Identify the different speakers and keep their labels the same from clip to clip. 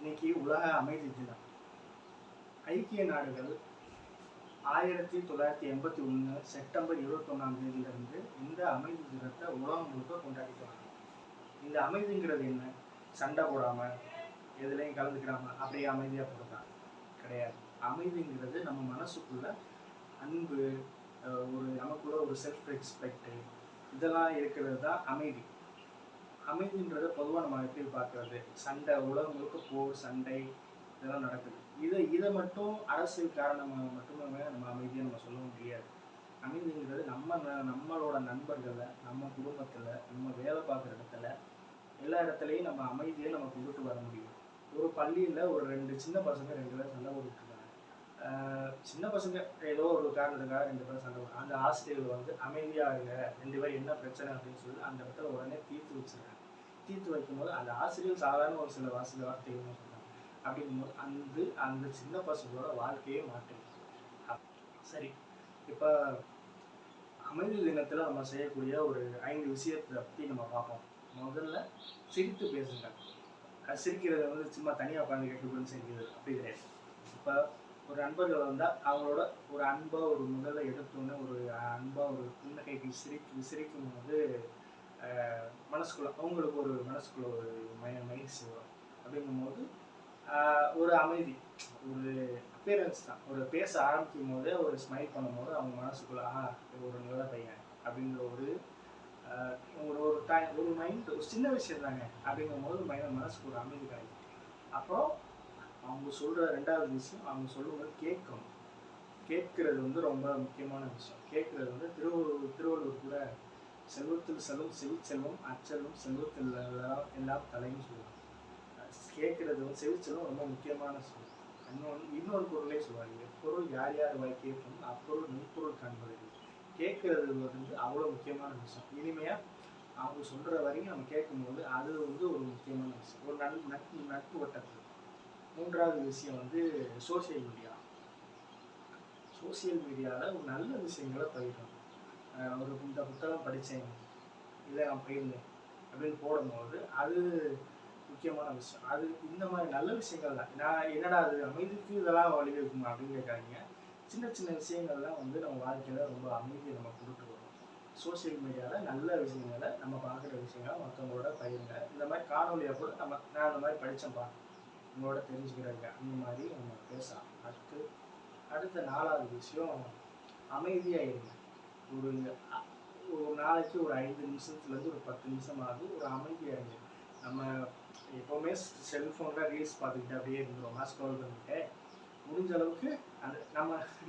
Speaker 1: இன்னைக்கு உலக அமைதி தினம். ஐக்கிய நாடுகள் 1981 செப்டம்பர் 21ஆம் தேதியிலிருந்து இந்த அமைதி தினத்தை உலகம் முழுக்க கொண்டாடிட்டு வராங்க. இந்த அமைதிங்கிறது என்ன? சண்டை போடாம, எதுலையும் கலந்துக்கிறாம அப்படியே அமைதியாக போடுறதா? கிடையாது. அமைதிங்கிறது நம்ம மனசுக்குள்ள அன்பு, ஒரு நமக்குள்ள ஒரு செல்ஃப் ரெஸ்பெக்ட், இதெல்லாம் இருக்கிறது தான் அமைதி. அமைதின்றத பொதுவாக நம்ம எப்படி பார்க்கறது? சண்டை, உலகம் முழுக்க போர், சண்டை இதெல்லாம் நடக்குது. இதை மட்டும் அரசியல் காரணமாக மட்டுமே நம்ம அமைதியை நம்ம சொல்ல முடியாது. அமைதிங்கிறது நம்மளோட நண்பர்களை, நம்ம குடும்பத்தில், நம்ம வேலை பார்க்குற இடத்துல, எல்லா இடத்துலையும் நம்ம அமைதியை நம்ம கொண்டுட்டு வர முடியும். ஒரு பள்ளியில் ஒரு 2 சின்ன பசங்க 2 பேர் சண்டை போட்டுருக்காங்க. சின்ன பசங்க ஏதோ ஒரு காரணத்துக்காக 2 பேரும் சண்டை போடுறாங்க. அந்த ஆசிரியர்கள் வந்து அமைதியாக இருங்க, 2 பேர் என்ன பிரச்சனை அப்படின்னு சொல்லி அந்த இடத்துல உடனே தீர்த்து வச்சுருக்காங்க. தீர்த்து வைக்கும்போது அந்த ஆசிரியர் சாதாரண ஒரு சில வார்த்தைகள் சொல்கிறாங்க. அப்படிங்கும்போது அந்த சின்ன பசங்களோட வாழ்க்கையே மாற்றுது. சரி, இப்போ அமைதி தினத்தில் நம்ம செய்யக்கூடிய ஒரு 5 விஷயத்தை பற்றி நம்ம பார்ப்போம். முதல்ல சிரித்து பேசுங்க. சிரிக்கிறது வந்து சும்மா தனியாக உட்காந்து கேட்கணும்னு சிரிக்கிறது அப்படி கிடையாது. இப்போ ஒரு நண்பர்கள் வந்தால் அவங்களோட ஒரு அன்பாக ஒரு முதல்ல எடுத்தோன்னே ஒரு அன்பாக ஒரு புன்னகைக்கு சிரிக்கும் போது மனசுக்குள்ள அவங்களுக்கு ஒரு மனசுக்குள்ள ஒரு மகிழ்ச்சி வரும். அப்படிங்கும்போது ஒரு அமைதி, ஒரு அப்பியரன்ஸ் தான். ஒரு பேச ஆரம்பிக்கும் போதே ஒரு ஸ்மைல் பண்ணும்போது அவங்க மனசுக்குள்ள ஒரு நல்ல பையன் அப்படிங்கிற ஒரு ஒரு மைண்ட், ஒரு சின்ன விஷயம் தாங்க அப்படிங்கும் போது மனசுக்கு ஒரு அமைதி கிடைக்கும். அப்புறம் அவங்க சொல்கிற 2வது விஷயம், அவங்க சொல்லும்போது கேட்கணும். கேட்கறது வந்து ரொம்ப முக்கியமான விஷயம். கேட்கறது வந்து திருவள்ளுவர் கூட செல்வத்தில் செல்வம் அச்செல்வம் செல்வத்தில் எல்லாம் தலைன்னு சொல்லுவாங்க. கேட்கறது வந்து செல்வம் ரொம்ப முக்கியமான சொல். இன்னொரு பொருளே சொல்லுவாங்க, எப்பொருள் யார் யார் வாய் கேட்கணும் அப்பொருள் மெய்ப்பொருள் காண்பது. கேட்கறது வந்து அவ்வளோ முக்கியமான விஷயம். இனிமையாக அவங்க சொல்கிற வரைக்கும் நம்ம கேட்கும்போது அது வந்து ஒரு முக்கியமான விஷயம். ஒரு நட்பு வட்டத்தில் 3வது விஷயம் வந்து சோசியல் மீடியா. சோசியல் மீடியாவில் ஒரு நல்ல விஷயங்களை பகிரணும். ஒரு இந்த புத்தகம் படித்தேன், இதை நான் பகிர்ந்தேன் அப்படின்னு போடும்போது அது முக்கியமான விஷயம். அது இந்த மாதிரி நல்ல விஷயங்கள் தான். நான் என்னடா அது அமைதிக்கு இதெல்லாம் வழிவகுக்குமா அப்படின்னு கேட்காதீங்க. சின்ன சின்ன விஷயங்கள்லாம் வந்து நம்ம வாழ்க்கையில் ரொம்ப அமைதியை நம்ம கொடுத்து வரும். சோசியல் மீடியாவில் நல்ல விஷயங்களை நம்ம பார்க்குற விஷயங்களை மற்றவங்களோட பகிருங்க. இந்த மாதிரி காணொலியாக கூட நான் அந்த மாதிரி படித்தேன்ப்பா உங்களோட தெரிஞ்சுக்கிறாங்க, அந்த மாதிரி நம்ம பேசலாம். அடுத்த 4வது விஷயம், அமைதியாக இருங்க. ஒரு நாளைக்கு ஒரு 5 நிமிஷத்துலேருந்து ஒரு 10 நிமிஷமாவது ஒரு அமைதியாக இருங்க. நம்ம எப்போவுமே செல்ஃபோனில் ரீல்ஸ் பார்த்துக்கிட்டு அப்படியே இருந்துருவோம், ஸ்க்ரோல் பண்ணிக்கிட்டே. முடிஞ்ச அளவுக்கு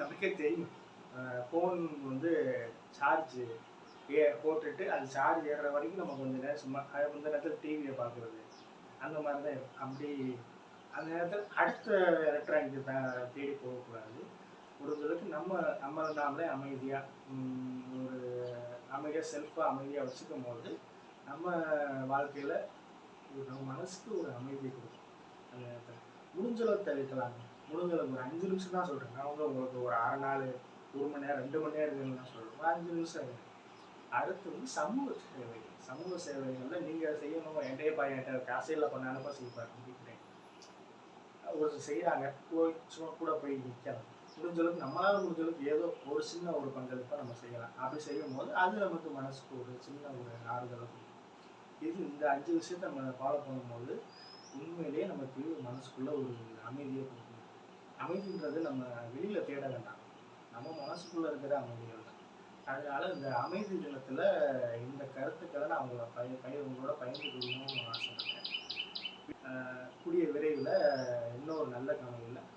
Speaker 1: நமக்கே தெரியும், ஃபோன் வந்து சார்ஜ் போட்டுட்டு அது சார்ஜ் ஏறுற வரைக்கும் நம்ம கொஞ்சம் நேரம் சும்மா கொஞ்ச நேரத்தில் டிவியை பார்க்குறது அந்த மாதிரி தான் இருக்கும். அப்படி அந்த நேரத்தில் அடுத்த எலக்ட்ரானிக் தேடி போகக்கூடாது. முடிஞ்சளவுக்கு நாமளே அமைதியாக ஒரு அமைதியாக செல்ஃபாக அமைதியாக வச்சுக்கும் போது நம்ம வாழ்க்கையில் நம்ம மனசுக்கு ஒரு அமைதியை கொடுக்கும். அந்த நேரத்தில் முடிஞ்சளவுக்கு தவிர்க்கலாங்க. முடிஞ்சளவுக்கு ஒரு 5 நிமிஷம் தான் சொல்கிறேன். நான் வந்து உங்களுக்கு ஒரு அரை நாள், 1 மணி நேரம், 2 மணி நேரம் இருக்குன்னு தான் சொல்கிறேன். ஒரு 5 நிமிஷம். அடுத்து வந்து சமூக சேவைகள். சமூக சேவைகளில் நீங்கள் செய்யணும், என்கிட்ட காசே இல்லை பண்ண அனுப்ப செய்வார் அப்படிங்கிறேன். ஒரு செய்கிறாங்க, சும்மா கூட போய் நிற்கலாம். முடிஞ்சளவுக்கு நம்மளால் முடிஞ்சளவுக்கு ஏதோ ஒரு சின்ன ஒரு பங்களிப்பாக நம்ம செய்யலாம். அப்படி செய்யும் போது அது நமக்கு மனசுக்கு ஒரு சின்ன ஒரு ஆறுதலை கொடுக்கும். இந்த 5 விஷயத்தை நம்ம ஃபாலோ பண்ணும்போது உண்மையிலேயே நமக்கு மனசுக்குள்ள ஒரு அமைதியை கொடுக்கும். அமைதின்றது நம்ம வெளியில் தேட வேண்டாம், நம்ம மனசுக்குள்ளே இருக்கிற அமைதிகள் தான். அதனால இந்த அமைதி தினத்தில் இந்த கருத்துக்களை நான் உங்களோட பகிர்ந்து கொள்ளணும்னு ஆசைப்பட்டேன். கூடிய விரைவில் இன்னொரு நல்ல காணொலியில்